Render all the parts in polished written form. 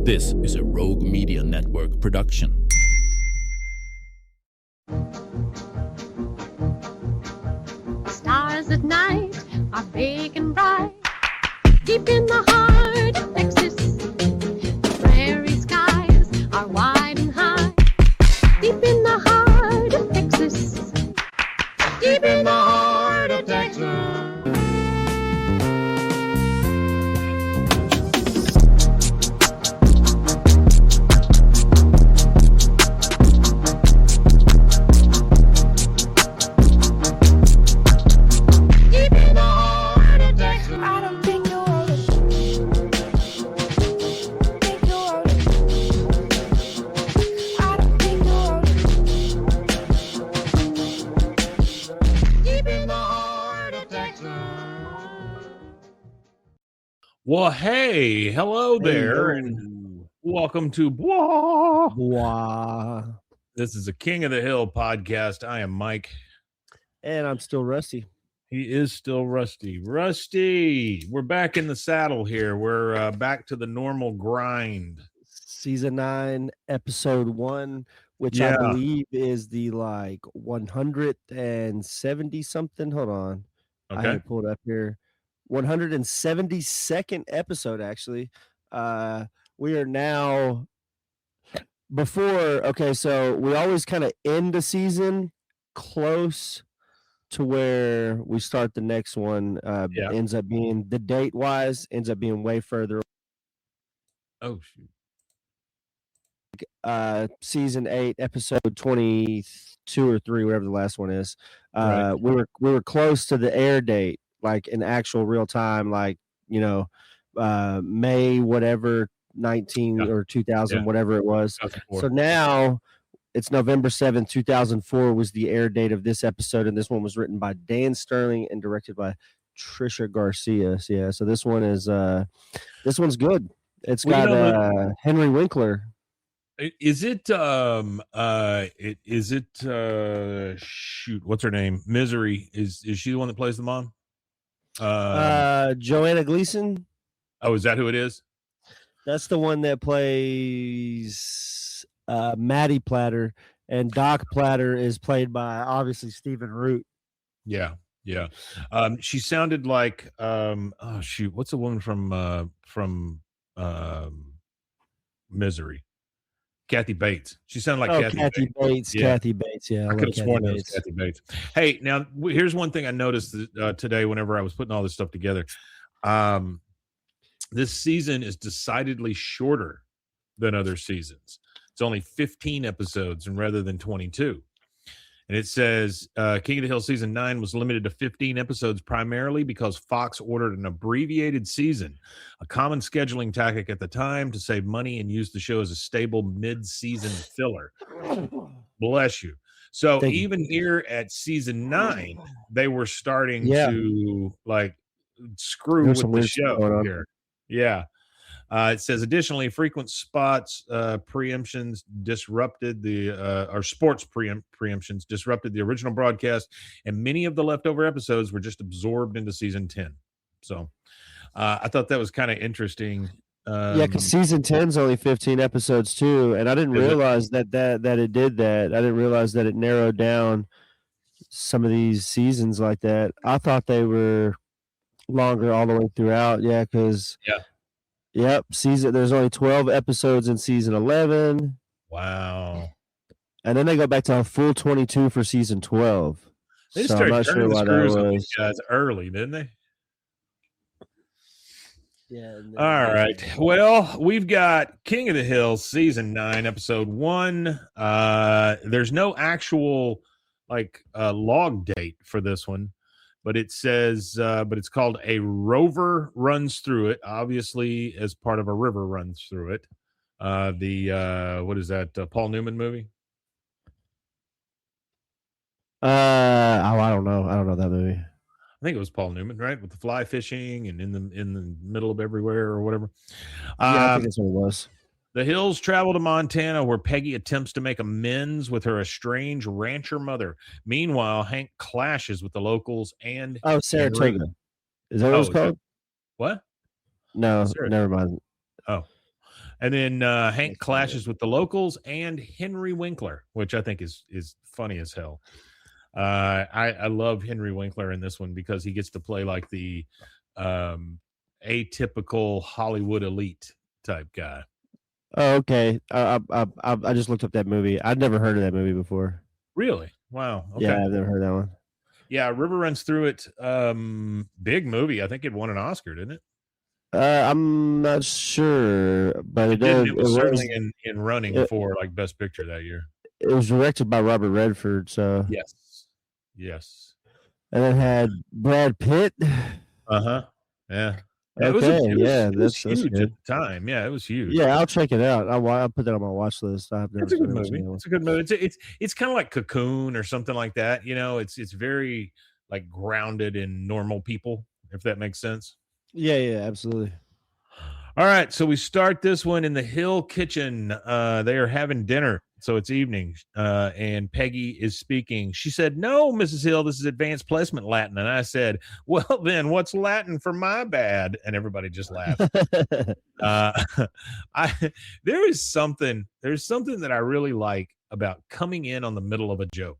This is a Rogue Media Network production. Stars at night are big and bright. Deep in the heart of Texas, the prairie skies are wide and high. Deep in the heart of Texas, deep in the heart of Texas. Well, hey, hello there, and welcome to Blah. Blah. This is a King of the Hill podcast. I am Mike. And I'm still Rusty. He is still Rusty. Rusty, we're back in the saddle here. We're back to the normal grind. Season 9, episode 1, which I believe is the 170 something. Hold on. Okay. I have it pulled up here. 172nd episode, actually. We are now so we always kind of end the season close to where we start the next one. Ends up being, the date wise, ends up being way further. Oh, shoot. Season 8, episode 22 or 3, whatever the last one is. Right. We were close to the air date, like in actual real time, May whatever 19 or 2000, whatever it was. So now it's November 7th, 2004 was the air date of this episode, and this one was written by Dan Sterling and directed by Trisha Garcia. So yeah, so this one is this one's good. It's got Henry Winkler. Is it shoot, what's her name? Misery. Is she the one that plays the mom? Joanna Gleason. Oh, is that who it is? That's the one that plays Maddie Platter, and Doc Platter is played by obviously Stephen Root. Yeah. She sounded like oh shoot, what's the woman from Misery? Kathy Bates. She sounded like Kathy Bates. Yeah. Kathy Bates. Yeah, I could have sworn it was Kathy Bates. Hey, now here's one thing I noticed today whenever I was putting all this stuff together. This season is decidedly shorter than other seasons. It's only 15 episodes and rather than 22. And it says King of the Hill season 9 was limited to 15 episodes primarily because Fox ordered an abbreviated season, a common scheduling tactic at the time to save money and use the show as a stable mid-season filler. Bless you. So even here at season 9, they were starting to screw with the show here. Yeah. It says, additionally, frequent spots preemptions disrupted sports preemptions disrupted the original broadcast, and many of the leftover episodes were just absorbed into season 10. So I thought that was kind of interesting. Because season 10 is only 15 episodes too, and I didn't realize that it did that. I didn't realize that it narrowed down some of these seasons like that. I thought they were longer all the way throughout. Yeah, because yep, there's only 12 episodes in season 11. Wow. And then they go back to a full 22 for season 12. They started turning the screws on these guys early, didn't they? Yeah. All right. Well, we've got King of the Hill season 9, episode 1. There's no actual log date for this one. But it says, but it's called A Rover Runs Through It, obviously as part of A River Runs Through It. What is that, Paul Newman movie? I don't know. I don't know that movie. I think it was Paul Newman, right? With the fly fishing and in the middle of everywhere or whatever. I think that's what it was. The Hills travel to Montana, where Peggy attempts to make amends with her estranged rancher mother. Meanwhile, Hank clashes with the locals and Saratoga. Is that what it's called? What? No, never mind. Oh. And then Hank clashes with the locals and Henry Winkler, which I think is funny as hell. I love Henry Winkler in this one because he gets to play like the atypical Hollywood elite type guy. Oh, okay. I just looked up that movie. I'd never heard of that movie before. Really? Wow. Okay. Yeah, I've never heard that one. Yeah, River runs through it. Big movie. I think it won an Oscar, didn't it? I'm not sure, but It did. It was certainly in running for like Best Picture that year. It was directed by Robert Redford, so yes. and it had Brad Pitt. Yeah. That's huge good. at the time. Yeah, it was huge. Yeah, I'll check it out. I'll put that on my watch list. It's a good movie. It's a good movie. It's kind of like Cocoon or something like that. You know, it's very like grounded in normal people, if that makes sense. Yeah, absolutely. All right, so we start this one in the Hill kitchen. They are having dinner, so it's evening, and Peggy is speaking. She said, "No, Mrs. Hill, this is advanced placement Latin." And I said, "Well, then, what's Latin for my bad?" And everybody just laughed. There's something that I really like about coming in on the middle of a joke.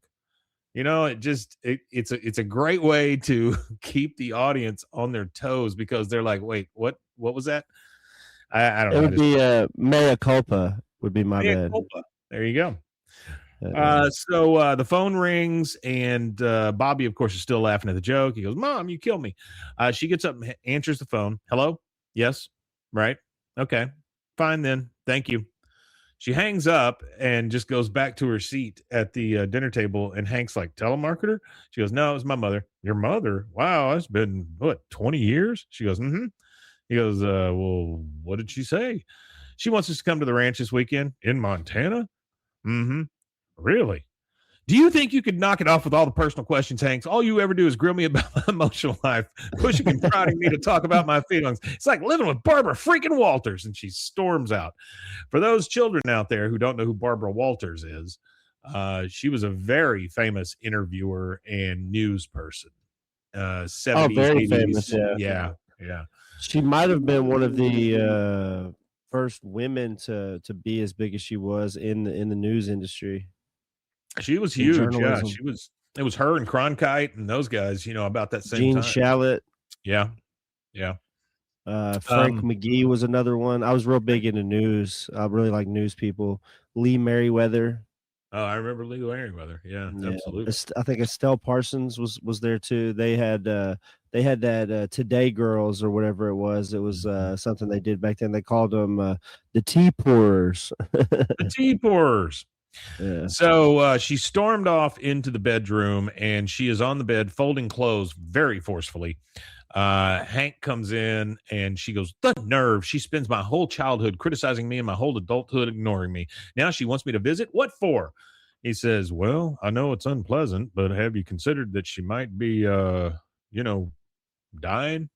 You know, it's a great way to keep the audience on their toes because they're like, "Wait, what was that?" I don't know. It would be mea culpa would be my bad. Culpa. There you go. So the phone rings and Bobby, of course, is still laughing at the joke. He goes, "Mom, you killed me." She gets up and answers the phone. "Hello? Yes. Right. Okay. Fine then. Thank you." She hangs up and just goes back to her seat at the dinner table. And Hank's like, "Telemarketer?" She goes, "No, it's my mother." "Your mother? Wow, it's been, 20 years?" She goes, "Mm-hmm." He goes, "Well, what did she say?" "She wants us to come to the ranch this weekend." "In Montana?" "Mm-hmm." "Really? Do you think you could knock it off with all the personal questions, Hanks? All you ever do is grill me about my emotional life, pushing and prodding me to talk about my feelings. It's like living with Barbara freaking Walters." And she storms out. For those children out there who don't know who Barbara Walters is, she was a very famous interviewer and news person. 70s, very 80s. famous. Yeah. She might have been one of the first women to be as big as she was in the news industry. She was huge. Yeah, she was. It was her and Cronkite and those guys. About that same time. Gene Shalit. Yeah. Frank McGee was another one. I was real big into news. I really like news people. Lee Merriweather. Oh, I remember Lee Merriweather. Yeah, absolutely. I think Estelle Parsons was there too. They had that Today Girls or whatever it was. It was something they did back then. They called them the Tea Pourers. The Tea Pourers. Yeah. So she stormed off into the bedroom and she is on the bed folding clothes very forcefully. Hank comes in and she goes, "The nerve. She spends my whole childhood criticizing me and my whole adulthood ignoring me. Now she wants me to visit. What for?" He says, "Well, I know it's unpleasant, but have you considered that she might be, dying?"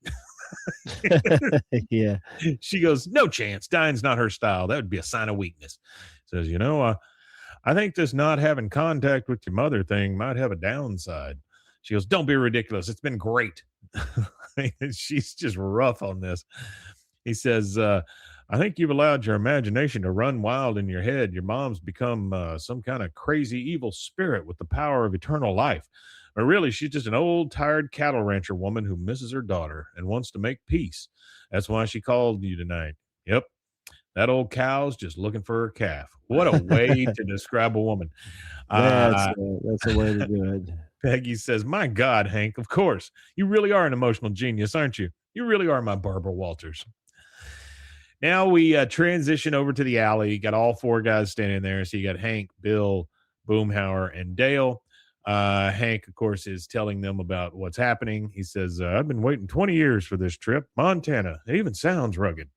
Yeah. She goes, "No chance. Dying's not her style. That would be a sign of weakness." Says, "I think this not having contact with your mother thing might have a downside." She goes, "Don't be ridiculous. It's been great." She's just rough on this. He says, "I think you've allowed your imagination to run wild in your head. Your mom's become some kind of crazy evil spirit with the power of eternal life. But really, she's just an old, tired cattle rancher woman who misses her daughter and wants to make peace. That's why she called you tonight. Yep. That old cow's just looking for her calf." What a way to describe a woman. That's a way to do it. Peggy says, "My God, Hank, of course. You really are an emotional genius, aren't you? You really are my Barbara Walters." Now we transition over to the alley. You got all four guys standing there. So you got Hank, Bill, Boomhauer, and Dale. Hank, of course, is telling them about what's happening. He says, "I've been waiting 20 years for this trip. Montana. It even sounds rugged."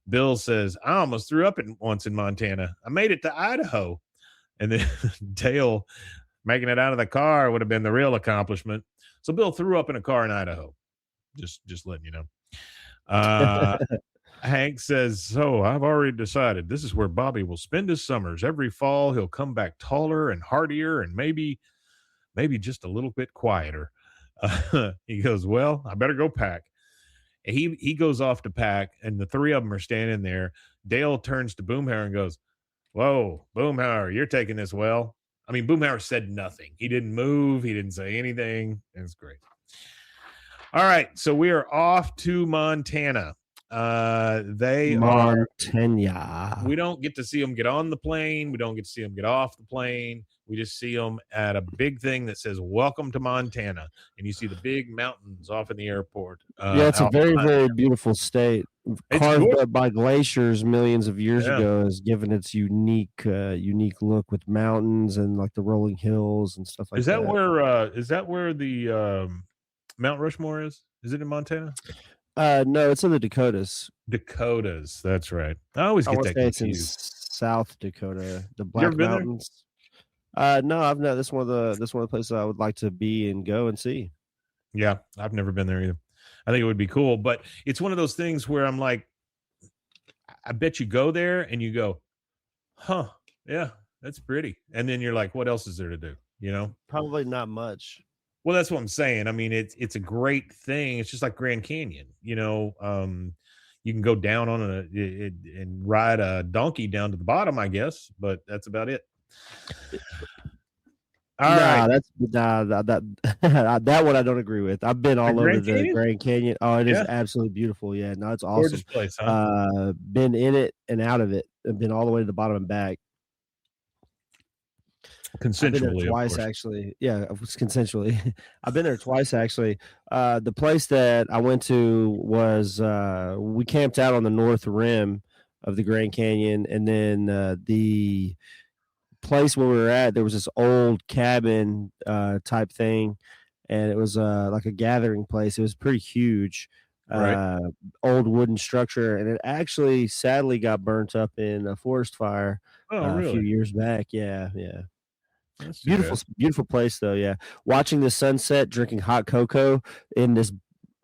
Bill says, "I almost threw up once in Montana. I made it to Idaho." And then Dale, making it out of the car would have been the real accomplishment. So Bill threw up in a car in Idaho. Just letting you know. Hank says, "So I've already decided this is where Bobby will spend his summers. Every fall he'll come back taller and heartier and maybe just a little bit quieter." He goes, "Well, I better go pack." He goes off to pack, and the three of them are standing there. Dale turns to Boomhauer and goes, "Whoa, Boomhauer, you're taking this well." I mean, Boomhauer said nothing. He didn't move. He didn't say anything. It's great. All right, so we are off to Montana. We don't get to see them get on the plane. We don't get to see them get off the plane. We just see them at a big thing that says "Welcome to Montana," and you see the big mountains off in the airport. It's a very, very beautiful state. Carved up by glaciers millions of years ago, has given its unique look with mountains and like the rolling hills and stuff like that. Is that where the Mount Rushmore is? Is it in Montana? No, it's in the Dakotas. Dakotas, that's right. I always get that confused. It's in South Dakota, the Black Mountains. No, I've not. This is one of the places I would like to be and go and see. Yeah, I've never been there either. I think it would be cool, but it's one of those things where I'm like, I bet you go there and you go, huh, yeah, that's pretty. And then you're like, what else is there to do? You know? Probably not much. Well, that's what I'm saying. I mean, it's a great thing. It's just like Grand Canyon, you know. You can go down on and ride a donkey down to the bottom, I guess, but that's about it. All right. That one I don't agree with. I've been all over the Grand Canyon. Oh, it is absolutely beautiful. Yeah, no, it's awesome. Gorgeous place, huh? Been in it and out of it. I've been all the way to the bottom and back. Consensually, I've been there twice, actually. Yeah, it was consensually. I've been there twice, actually. The place that I went to was we camped out on the north rim of the Grand Canyon, and then the place where we were at, there was this old cabin type thing, and it was like a gathering place. It was pretty huge, old wooden structure, and it actually sadly got burnt up in a forest fire a few years back. Yeah. That's beautiful place though. Yeah, watching the sunset, drinking hot cocoa in this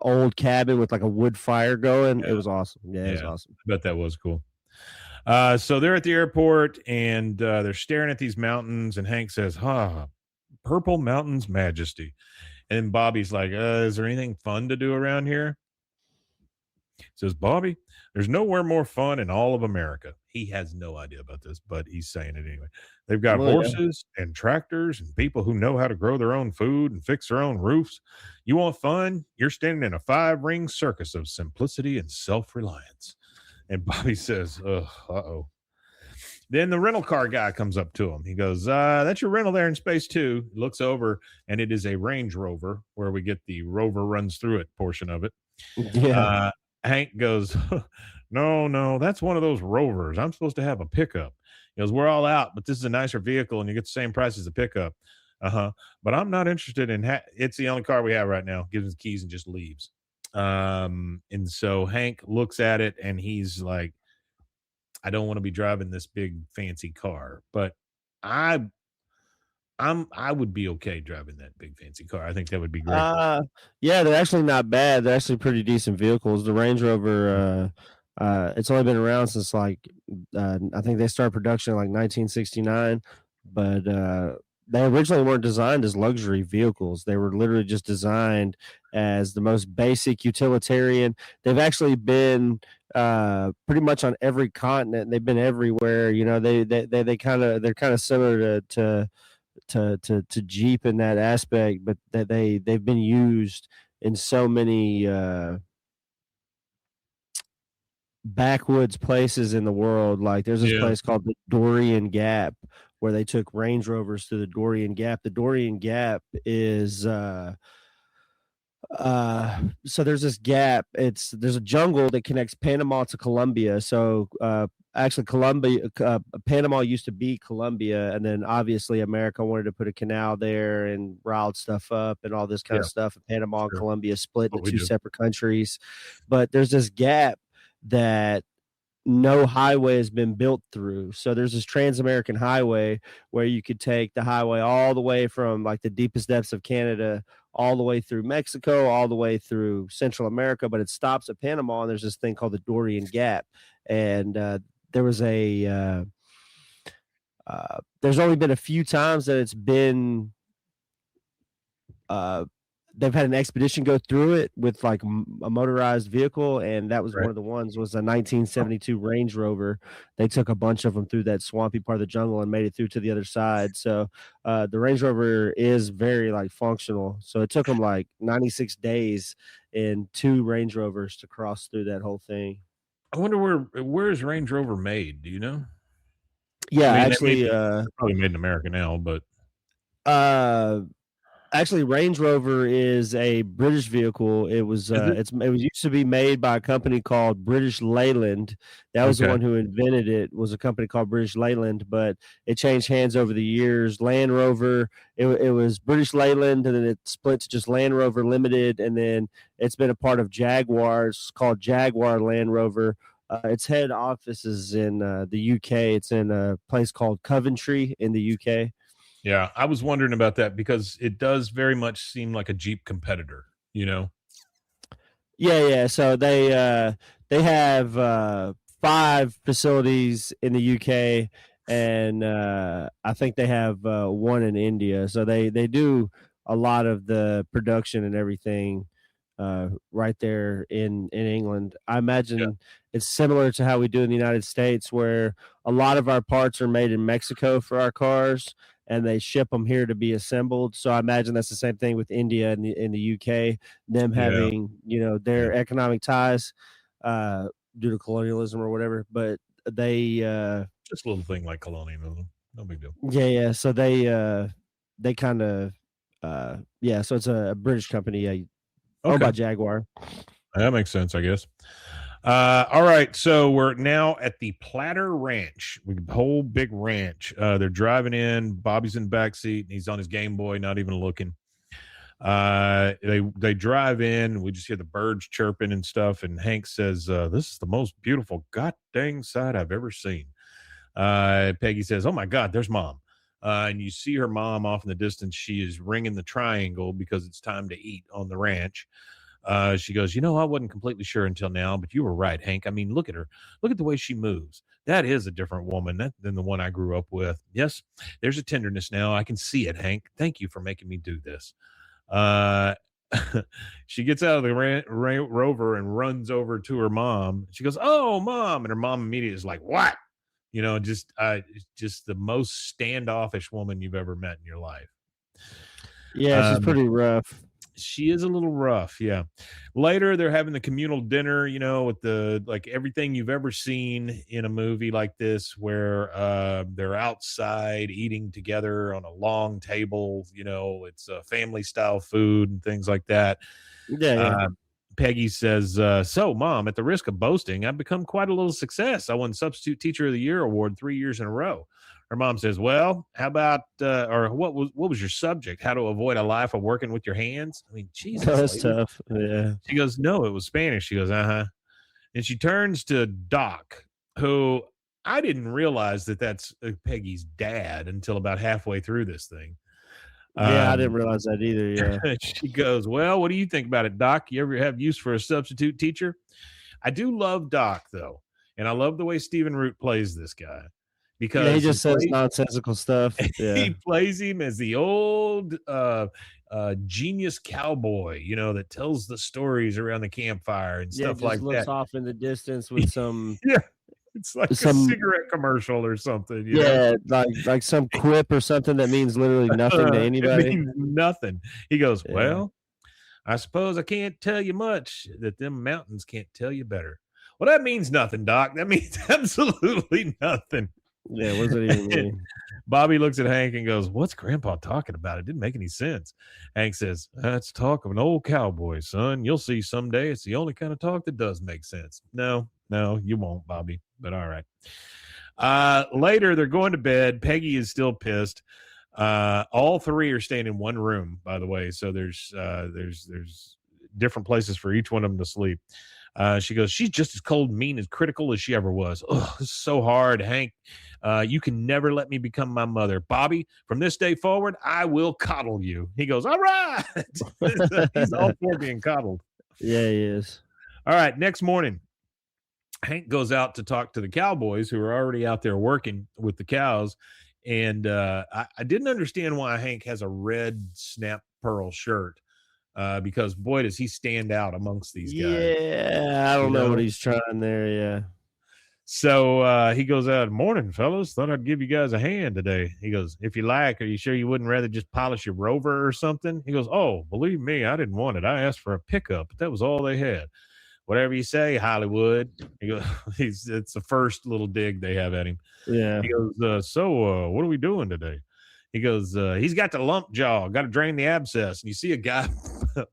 old cabin with like a wood fire going. It was awesome. It was awesome. I bet that was cool. So they're at the airport and they're staring at these mountains, and Hank says, Purple Mountain's Majesty. And then Bobby's like, is there anything fun to do around here? He says, Bobby, there's nowhere more fun in all of America. He has no idea about this, but he's saying it anyway. They've got horses and tractors and people who know how to grow their own food and fix their own roofs. You want fun? You're standing in a 5-ring circus of simplicity and self-reliance. And Bobby says, uh-oh. Then the rental car guy comes up to him. He goes, that's your rental there in space too. He looks over, and it is a Range Rover, where we get the Rover runs through it portion of it. Yeah. Hank goes, no, that's one of those Rovers. I'm supposed to have a pickup. He goes, we're all out, but this is a nicer vehicle, and you get the same price as a pickup. But I'm not interested in it's the only car we have right now. Gives him the keys and just leaves. And so Hank looks at it, and he's like, I don't want to be driving this big fancy car, but I would be okay driving that big fancy car. I think that would be great. Yeah, they're actually not bad. They're actually pretty decent vehicles. The Range Rover, it's only been around since I think they started production in like 1969, but they originally weren't designed as luxury vehicles. They were literally just designed as the most basic utilitarian. They've actually been pretty much on every continent. They've been everywhere. You know, they're kind of similar to Jeep in that aspect, but that they've been used in so many backwoods places in the world. Like there's this place called the Dorian Gap, where they took Range Rovers to the Dorian Gap. The Dorian Gap is so there's this gap. There's a jungle that connects Panama to Colombia. So actually Panama used to be Colombia, and then obviously America wanted to put a canal there and riled stuff up and all this kind of stuff. And Panama and Colombia split into two separate countries. But there's this gap that no highway has been built through. So there's this Trans-American Highway where you could take the highway all the way from like the deepest depths of Canada all the way through Mexico, all the way through Central America, but it stops at Panama, and there's this thing called the Dorian Gap. And there was there's only been a few times that it's been they've had an expedition go through it with like a motorized vehicle, and that was one Right. of the ones was a 1972 Range Rover. They took a bunch of them through that swampy part of the jungle and made it through to the other side. So the Range Rover is very like functional. So it took them like 96 days in 2 Range Rovers to cross through that whole thing. I wonder where is Range Rover made? Do you know? I Yeah, mean, actually, they're probably made in America now, but uh, actually, Range Rover is a British vehicle. is it? It was used to be made by a company called British Leyland. That was the Okay. one who invented it. Was a company called British Leyland, but it changed hands over the years. Land Rover, it was British Leyland, and then it split to just Land Rover Limited, and then it's been a part of Jaguar. It's called Jaguar Land Rover. Its head office is in the UK. It's in a place called Coventry in the UK. Yeah, I was wondering about that because it does very much seem like a Jeep competitor, you know? Yeah, yeah. So they have 5 facilities in the UK, and I think they have one in India. So they do a lot of the production and everything right there in England. I Yeah. imagine it's similar to how we do in the United States, where a lot of our parts are made in Mexico for our cars, and they ship them here to be assembled. So I imagine that's the same thing with India and the UK, them Yeah. having Yeah. their economic ties uh, due to colonialism or whatever. But they Just a little thing like colonialism. No big deal. yeah, so they kind of yeah, so it's a British company, owned by Okay. Jaguar. That makes sense, I guess. All right, so we're now at the Platter Ranch, whole big ranch. They're driving in. Bobby's in the back seat, and he's on his Game Boy, not even looking. They drive in. We just hear the birds chirping and stuff. And Hank says, "This is the most beautiful god dang sight I've ever seen." Peggy says, "Oh my God, there's Mom." And you see her mom off in the distance. She is ringing the triangle because it's time to eat on the ranch. She goes, I wasn't completely sure until now, but you were right, Hank. I mean, look at her. Look at the way she moves. That is a different woman than the one I grew up with. Yes, there's a tenderness now. I can see it, Hank. Thank you for making me do this. Uh, she gets out of the Rover and runs over to her mom. She goes, "Oh, Mom." And her mom immediately is like, "What?" Just the most standoffish woman you've ever met in your life. Yeah, she's Um, pretty rough. She is a little rough, yeah. Later, they're having the communal dinner, with the like everything you've ever seen in a movie like this, where they're outside eating together on a long table. It's family style food and things like that. Yeah, yeah. Uh, Peggy says, "So, Mom, at the risk of boasting, I've become quite a little success. I won Substitute Teacher of the Year award 3 years in a row." Her mom says, "Well, how about or what was your subject? How to avoid a life of working with your hands?" I mean, Jesus, That's lady. tough. Yeah. She goes, "No, it was Spanish." She goes, "Uh-huh." And she turns to Doc, who I didn't realize that's Peggy's dad until about halfway through this thing. Yeah, I didn't Um, realize that either. Yeah. she goes, "Well, what do you think about it, Doc? You ever have use for a substitute teacher?" I do love Doc, though, and I love the way Stephen Root plays this guy Yeah, he because just says nonsensical stuff. Yeah. he plays him as the old genius cowboy, that tells the stories around the campfire and Yeah, stuff just like looks that. off in the distance with some Yeah, it's like a some cigarette commercial or something, yeah, like some quip or something that means literally nothing to It anybody. means nothing. He goes, Yeah. "Well, I suppose I can't tell you much that them mountains can't tell you better." Well, that means nothing, Doc. That means absolutely nothing. Yeah, what does that even mean? Bobby looks at Hank and goes, "What's Grandpa talking about? It didn't make any sense." Hank says, "That's talk of an old cowboy, son. You'll see someday it's the only kind of talk that does make sense." No, you won't, Bobby, but all right. Later, they're going to bed. Peggy is still pissed. All three are staying in one room, by the way. So there's different places for each one of them to sleep. She goes, "She's just as cold and mean and critical as she ever was. Oh, this is so hard, Hank. You can never let me become my mother. Bobby, from this day forward, I will coddle you." He goes, "All right." He's all for being coddled. Yeah, he is. All right. Next morning, Hank goes out to talk to the cowboys who are already out there working with the cows. And I didn't understand why Hank has a red snap pearl shirt. because boy, does he stand out amongst these guys. Yeah, I don't know what he's trying there. Yeah. So he goes out, morning, fellas. Thought I'd give you guys a hand today. He goes, if you like, are you sure you wouldn't rather just polish your Rover or something? He goes, oh, believe me, I didn't want it. I asked for a pickup, but that was all they had. Whatever you say, Hollywood. He goes, it's the first little dig they have at him. Yeah. He goes, so what are we doing today? He goes, he's got the lump jaw, got to drain the abscess. And you see a guy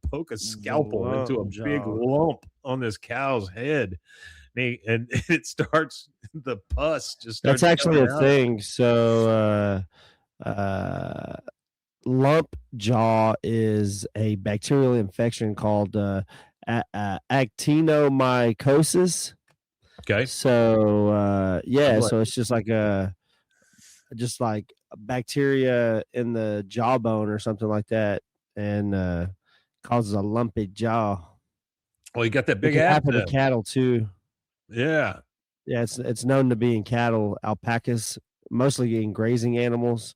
poke a scalpel into a big lump on this cow's head. And it starts, the pus just starts. That's actually a out. thing. So lump jaw is a bacterial infection called actinomycosis. Okay. So so it's just like a bacteria in the jawbone or something like that, and causes a lumpy jaw. Well, you got that big it can abscess. happen to cattle too. Yeah. Yeah, it's known to be in cattle, alpacas, mostly in grazing animals.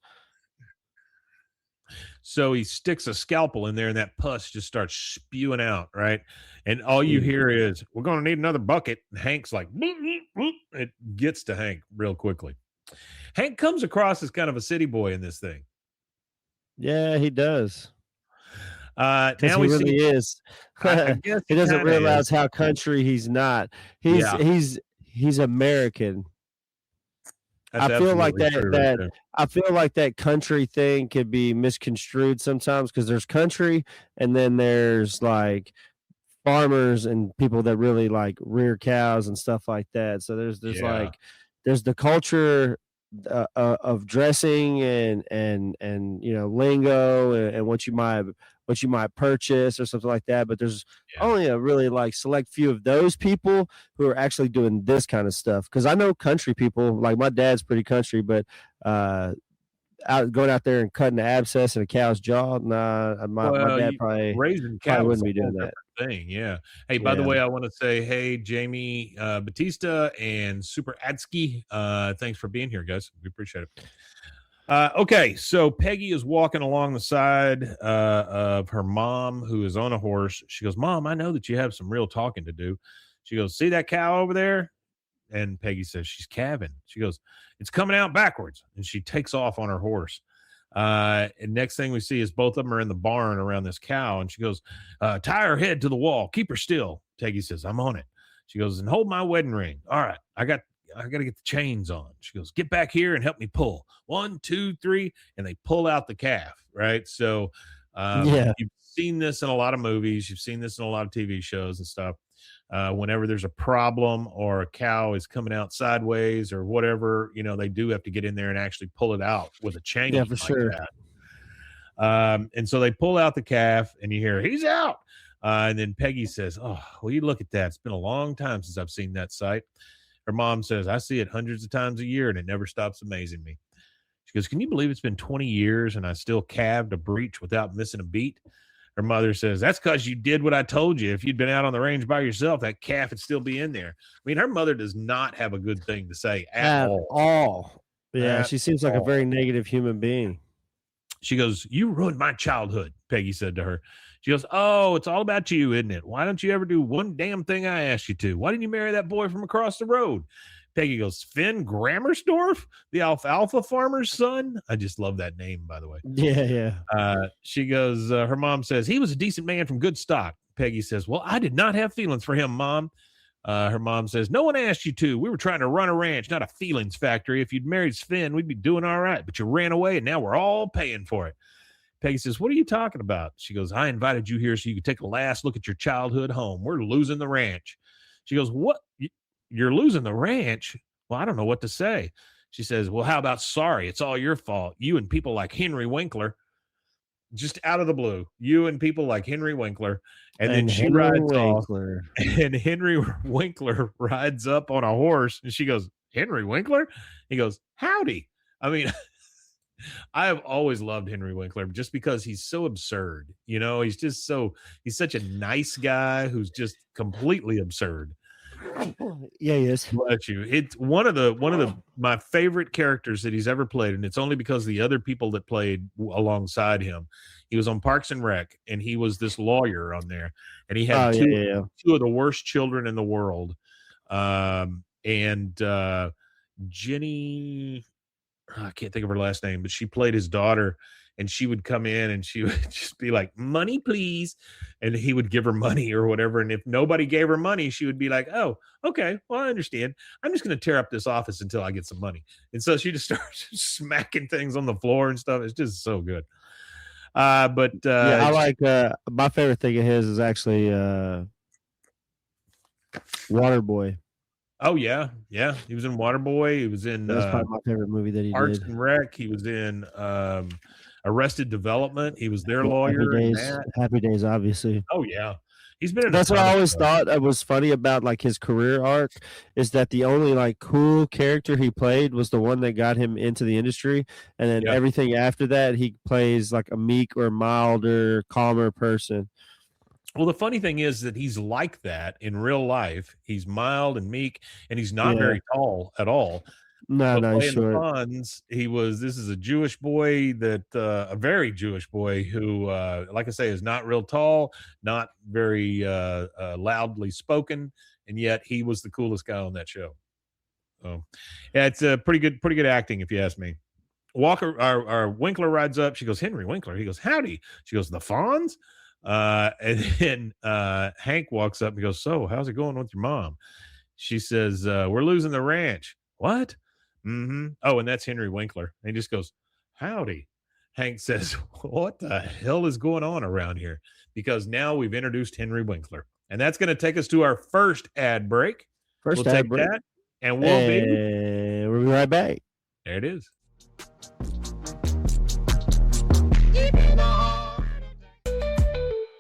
So he sticks a scalpel in there, and that pus just starts spewing out, right? And all you hear is, we're going to need another bucket. And Hank's like, it gets to Hank real quickly. Hank comes across as kind of a city boy in this thing. Yeah, he does. Now he really is. He doesn't realize how country he's not. He's American. That's I feel like that I feel like that country thing could be misconstrued sometimes, because there's country and then there's like farmers and people that really like rear cows and stuff like that. So there's there's the culture of dressing and lingo and what you might purchase or something like that, but there's only a really like select few of those people who are actually doing this kind of stuff. Because I know country people, like my dad's pretty country, but going out there and cutting the abscess in a cow's jaw, my dad probably wouldn't be doing that thing. Yeah. Hey, by the way, I want to say, hey, Jamie Batista and Super Adsky, thanks for being here, guys. We appreciate it. Okay, so Peggy is walking along the side of her mom, who is on a horse. She goes, Mom, I know that you have some real talking to do. She goes, see that cow over there? And Peggy says, she's calving. She goes, it's coming out backwards. And she takes off on her horse. And next thing we see is both of them are in the barn around this cow. And she goes, tie her head to the wall. Keep her still. Peggy says, I'm on it. She goes, and hold my wedding ring. All right, I got to get the chains on. She goes, get back here and help me pull. 1, 2, 3. And they pull out the calf, right? So you've seen this in a lot of movies. You've seen this in a lot of TV shows and stuff. Whenever there's a problem or a cow is coming out sideways or whatever, they do have to get in there and actually pull it out with a chain. Yeah, for sure. That. And so they pull out the calf and you hear, he's out. And then Peggy says, oh, well, you look at that. It's been a long time since I've seen that sight. Her mom says, I see it hundreds of times a year and it never stops amazing me. She goes, can you believe it's been 20 years and I still calved a breech without missing a beat? Her mother says, that's because you did what I told you. If you'd been out on the range by yourself, that calf would still be in there. I mean, her mother does not have a good thing to say at all. Yeah, she seems like a very negative human being. She goes, you ruined my childhood, Peggy said to her. She goes, oh, it's all about you, isn't it? Why don't you ever do one damn thing I asked you to? Why didn't you marry that boy from across the road? Peggy goes, Finn Grammersdorf, the alfalfa farmer's son. I just love that name, by the way. Yeah. She goes, her mom says, he was a decent man from good stock. Peggy says, well, I did not have feelings for him, Mom. Her mom says, no one asked you to. We were trying to run a ranch, not a feelings factory. If you'd married Sven, we'd be doing all right. But you ran away, and now we're all paying for it. Peggy says, what are you talking about? She goes, I invited you here so you could take a last look at your childhood home. We're losing the ranch. She goes, what? You're losing the ranch? Well, I don't know what to say. She says, well, how about sorry? It's all your fault. You and people like Henry Winkler, just out of the blue, you and people like Henry Winkler. And then she rides off, and Henry Winkler rides up on a horse, and she goes, Henry Winkler? He goes, howdy. I mean, I have always loved Henry Winkler just because he's so absurd. He's such a nice guy who's just completely absurd. Yeah, he is. Bless you. It's one of my favorite characters that he's ever played, and it's only because the other people that played alongside him. He was on Parks and Rec, and he was this lawyer on there, and he had Oh, yeah. two of the worst children in the world. And Jenny, I can't think of her last name, but she played his daughter, and she would come in and she would just be like, "Money, please," and he would give her money or whatever. And if nobody gave her money, she would be like, "Oh, okay, well, I understand. I'm just going to tear up this office until I get some money." And so she just starts smacking things on the floor and stuff. It's just so good. I like my favorite thing of his is actually Waterboy. Oh yeah. He was in Waterboy. He was in That's probably my favorite movie that he Parks did. and Rec. He was in Arrested Development. He was their lawyer. Happy Days, obviously. Oh yeah. He's been in That's what I always thought was funny about like his career arc is that the only like cool character he played was the one that got him into the industry, and then everything after that he plays like a meek or milder, calmer person. Well, the funny thing is that he's like that in real life. He's mild and meek, and he's not very tall at all. No, playing short. the Fonz, this is a Jewish boy that a very Jewish boy who, like I say, is not real tall, not very loudly spoken, and yet he was the coolest guy on that show. So, yeah, it's pretty good acting, if you ask me. Walker, our Winkler rides up. She goes, "Henry Winkler." He goes, "Howdy." She goes, "The Fonz?" And then Hank walks up and goes, "So, how's it going with your mom?" She says, "We're losing the ranch." "What?" "Mm-hmm." "Oh, and that's Henry Winkler." And he just goes, "Howdy." Hank says, "What the hell is going on around here?" Because now we've introduced Henry Winkler. And that's going to take us to our first ad break. We'll take that, and we'll be right back. There it is.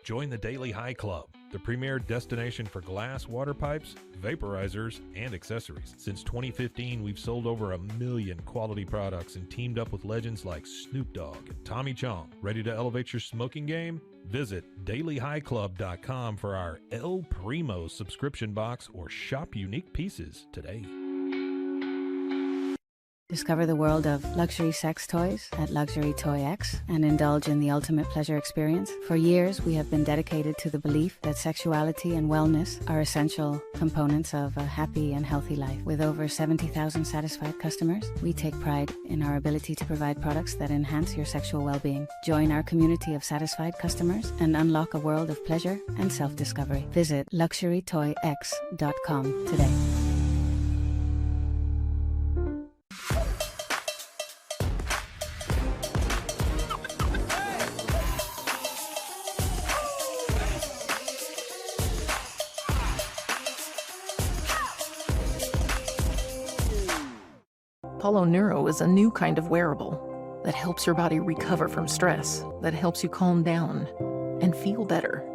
Join the Daily High Club, the premier destination for glass, water pipes, vaporizers, and accessories. Since 2015, we've sold over 1 million quality products and teamed up with legends like Snoop Dogg and Tommy Chong. Ready to elevate your smoking game? Visit dailyhighclub.com for our El Primo subscription box or shop unique pieces today. Discover the world of luxury sex toys at Luxury Toy X and indulge in the ultimate pleasure experience. For years, we have been dedicated to the belief that sexuality and wellness are essential components of a happy and healthy life. With over 70,000 satisfied customers, we take pride in our ability to provide products that enhance your sexual well-being. Join our community of satisfied customers and unlock a world of pleasure and self-discovery. Visit luxurytoyx.com today. Apollo Neuro is a new kind of wearable that helps your body recover from stress, that helps you calm down and feel better.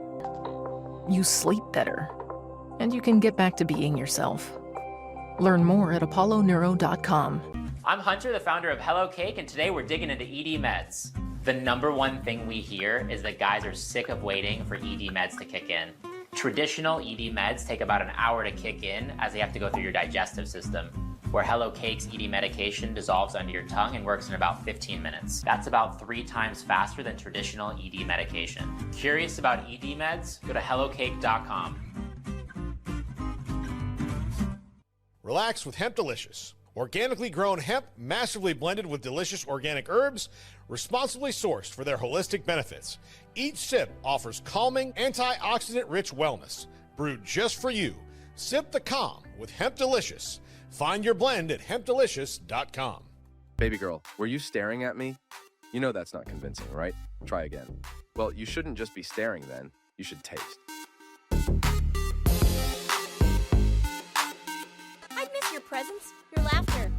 You sleep better, and you can get back to being yourself. Learn more at apolloneuro.com. I'm Hunter, the founder of Hello Cake, and today we're digging into ED meds. The number one thing we hear is that guys are sick of waiting for ED meds to kick in. Traditional ED meds take about an hour to kick in as they have to go through your digestive system, where Hello Cake's ED medication dissolves under your tongue and works in about 15 minutes. That's about 3 times faster than traditional ED medication. Curious about ED meds? Go to hellocake.com. Relax with Hemp Delicious. Organically grown hemp, massively blended with delicious organic herbs, responsibly sourced for their holistic benefits. Each sip offers calming, antioxidant-rich wellness. Brewed just for you. Sip the calm with Hemp Delicious. Find your blend at hempdelicious.com. Baby girl, were you staring at me? You know that's not convincing, right? Try again. Well, you shouldn't just be staring then. You should taste. I'd miss your presence, your laughter.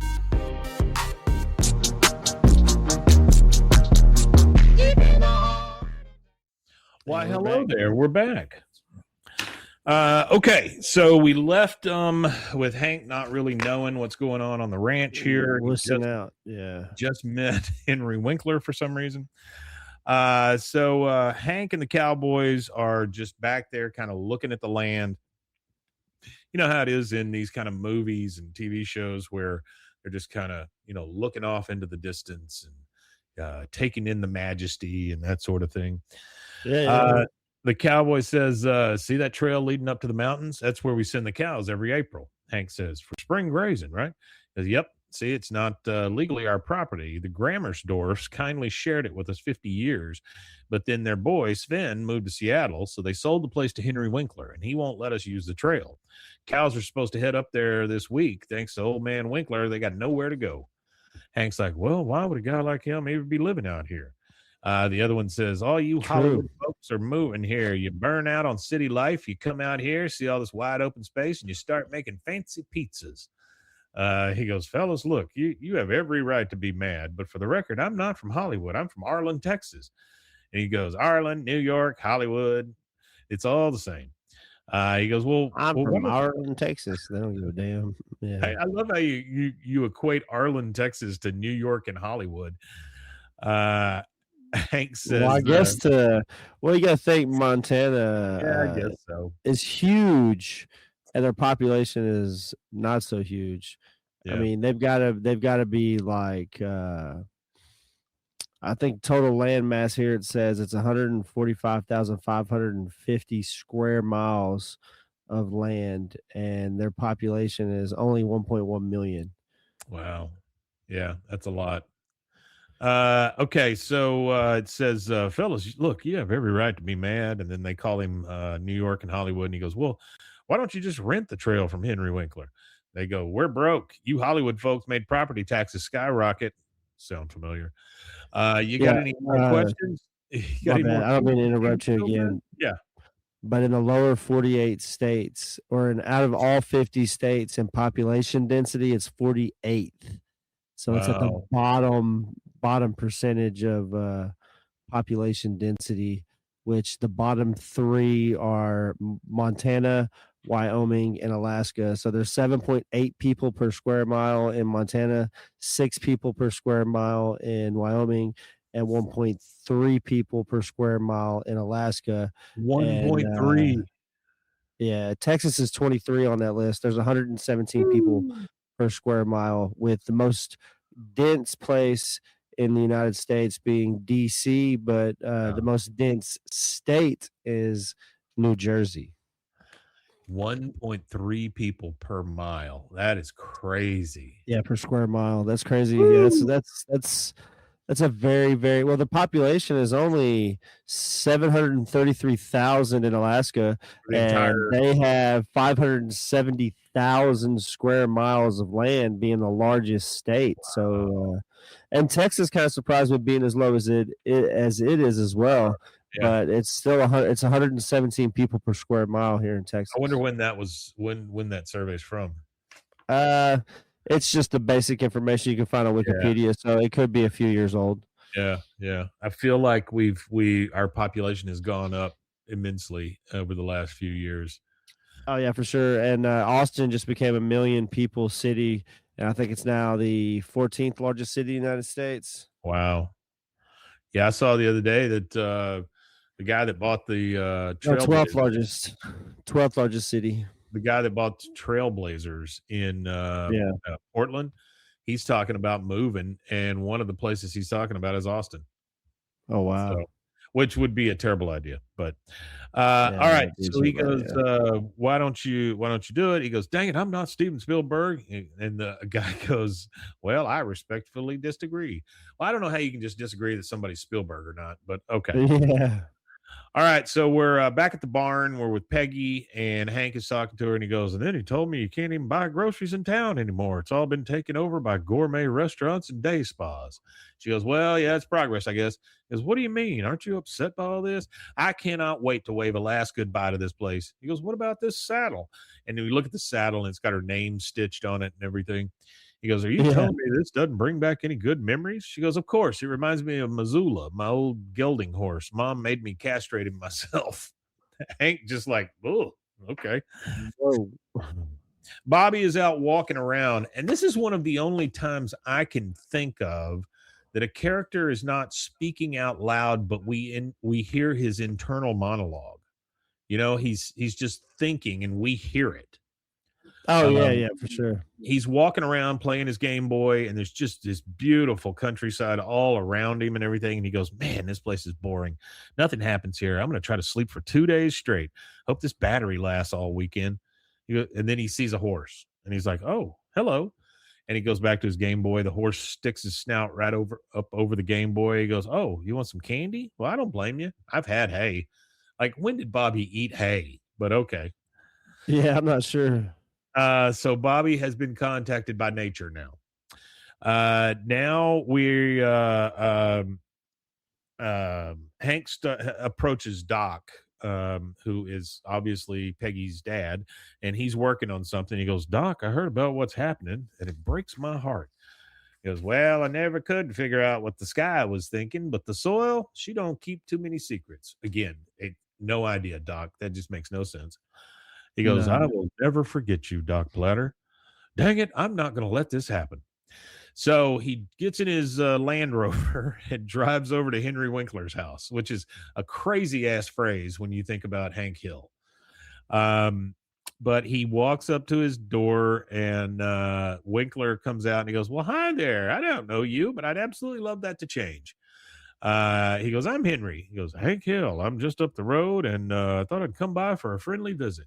Why, hello there. We're back. Okay, so we left with Hank not really knowing what's going on the ranch here. Just met Henry Winkler for some reason. So Hank and the Cowboys are just back there kind of looking at the land. you know how it is in these kind of movies and TV shows where they're just kind of, looking off into the distance and taking in the majesty and that sort of thing. Yeah. The cowboy says, see that trail leading up to the mountains? That's where we send the cows every April. Hank says, for spring grazing, right? He says, yep. See, it's not legally our property. The Grammersdorfs kindly shared it with us 50 years, but then their boy, Sven, moved to Seattle, so they sold the place to Henry Winkler, and he won't let us use the trail. Cows are supposed to head up there this week. Thanks to old man Winkler, they got nowhere to go. Hank's like, well, why would a guy like him ever be living out here? The other one says, all you Hollywood folks are moving here. You burn out on city life. You come out here, see all this wide open space, and you start making fancy pizzas. He goes, fellas, look, you have every right to be mad, but for the record, I'm not from Hollywood. I'm from Arlen, Texas. And he goes, Arlen, New York, Hollywood, it's all the same. He goes, I'm from Arlen, Texas. They don't give a damn. Yeah. I love how you equate Arlen, Texas to New York and Hollywood. Hank says, well, I guess you got to think Montana I guess so. is huge, and their population is not so huge. Yeah. I mean, they've got to be like I think total land mass here, it says it's 145,550 square miles of land, and their population is only 1.1 million. Wow. Yeah, that's a lot. Okay, so it says, fellas, look, you have every right to be mad. And then they call him New York and Hollywood. And he goes, well, why don't you just rent the trail from Henry Winkler? They go, we're broke. You Hollywood folks made property taxes skyrocket. Sound familiar? You got any more questions? I don't mean to interrupt you again. Yeah. But in the lower 48 states, or out of all 50 states in population density, it's 48th. So it's at the bottom percentage of population density, which the bottom three are Montana, Wyoming, and Alaska. So there's 7.8 people per square mile in Montana, 6 people per square mile in Wyoming, and 1.3 people per square mile in Alaska. 1.3. Yeah, Texas is 23 on that list. There's 117 people per square mile, with the most dense place in the United States being DC, but the most dense state is New Jersey. 1.3 people per mile. That is crazy. Yeah, per square mile. That's crazy. Yeah, that's a very, very well. The population is only 733,000 in Alaska, and they have 570,000 square miles of land, being the largest state. Wow. So, and Texas kind of surprised me being as low as it is as well. Yeah. But it's still it's 117 people per square mile here in Texas. I wonder when that was when that survey's from. It's just the basic information you can find on Wikipedia, so it could be a few years old. Yeah. I feel like our population has gone up immensely over the last few years. Oh yeah, for sure. And Austin just became a million people city, and I think it's now the 14th largest city in the United States. Wow. Yeah, I saw the other day that the guy that bought the 12th largest city. The guy that bought Trailblazers in Portland, he's talking about moving, and one of the places he's talking about is Austin. Oh wow! So, which would be a terrible idea, but all right. So he goes, "Why don't you do it?" He goes, "Dang it, I'm not Steven Spielberg." And the guy goes, "Well, I respectfully disagree." Well, I don't know how you can just disagree that somebody's Spielberg or not, but okay. Yeah. All right, so we're back at the barn. We're with Peggy, and Hank is talking to her, and he goes, and then he told me you can't even buy groceries in town anymore. It's all been taken over by gourmet restaurants and day spas. She goes, well, yeah, it's progress, I guess. He goes, what do you mean? Aren't you upset by all this? I cannot wait to wave a last goodbye to this place. He goes, what about this saddle? And then we look at the saddle, and it's got her name stitched on it and everything. He goes, are you telling me this doesn't bring back any good memories? She goes, of course. It reminds me of Missoula, my old gelding horse. Mom made me castrate him myself. Hank just like, oh, okay. Whoa. Bobby is out walking around, and this is one of the only times I can think of that a character is not speaking out loud, but we hear his internal monologue. You know, he's just thinking, and we hear it. Oh, yeah, for sure. He's walking around playing his Game Boy, and there's just this beautiful countryside all around him and everything. And he goes, man, this place is boring. Nothing happens here. I'm going to try to sleep for 2 days straight. Hope this battery lasts all weekend. And then he sees a horse, and he's like, oh, hello. And he goes back to his Game Boy. The horse sticks his snout right up over the Game Boy. He goes, oh, you want some candy? Well, I don't blame you. I've had hay. Like, when did Bobby eat hay? But okay. Yeah, I'm not sure. So Bobby has been contacted by nature now. Now Hank approaches Doc, who is obviously Peggy's dad, and he's working on something. He goes, Doc, I heard about what's happening, and it breaks my heart. He goes, well, I never could figure out what the sky was thinking, but the soil, she don't keep too many secrets. Again, no idea, Doc. That just makes no sense. He goes, I will never forget you, Doc Platter. Dang it, I'm not going to let this happen. So he gets in his Land Rover and drives over to Henry Winkler's house, which is a crazy-ass phrase when you think about Hank Hill. But he walks up to his door, and Winkler comes out, and he goes, well, hi there. I don't know you, but I'd absolutely love that to change. He goes, I'm Henry. He goes, Hank Hill. I'm just up the road, and I thought I'd come by for a friendly visit.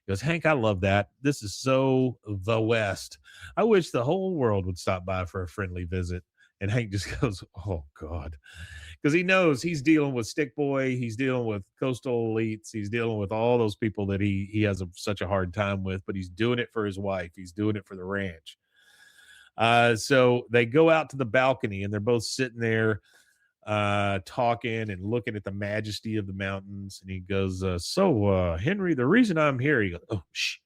He goes, Hank, I love that. This is so the West. I wish the whole world would stop by for a friendly visit. And Hank just goes, oh, God. Because he knows he's dealing with Stick Boy. He's dealing with coastal elites. He's dealing with all those people that he has such a hard time with. But he's doing it for his wife. He's doing it for the ranch. So they go out to the balcony, and they're both sitting there talking and looking at the majesty of the mountains. And he goes, Henry, the reason I'm here, he goes, oh, shh,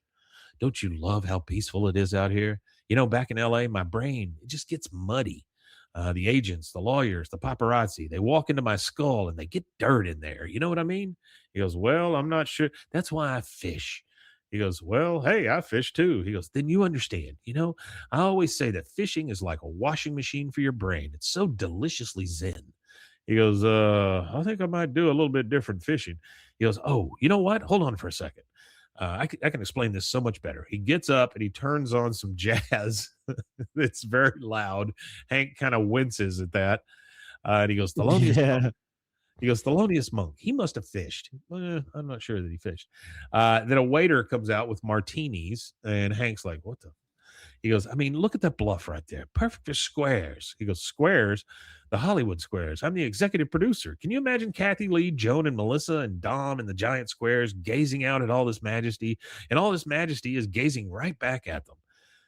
don't you love how peaceful it is out here? You know, back in LA, my brain, it just gets muddy. The agents, the lawyers, the paparazzi, they walk into my skull and they get dirt in there. You know what I mean? He goes, well, I'm not sure. That's why I fish. He goes, well, hey, I fish too. He goes, then you understand. You know, I always say that fishing is like a washing machine for your brain. It's so deliciously zen. He goes, I think I might do a little bit different fishing. He goes, oh, you know what? Hold on for a second. I can explain this so much better. He gets up and he turns on some jazz. It's very loud. Hank kind of winces at that. And he goes, Thelonious Monk. He goes, Thelonious Monk. He must have fished. I'm not sure that he fished. Then a waiter comes out with martinis, and Hank's like, what the? He goes, I mean, look at that bluff right there. Perfect for squares. He goes, squares? The Hollywood squares. I'm the executive producer. Can you imagine Kathy Lee, Joan, and Melissa, and Dom in the giant squares gazing out at all this majesty? And all this majesty is gazing right back at them.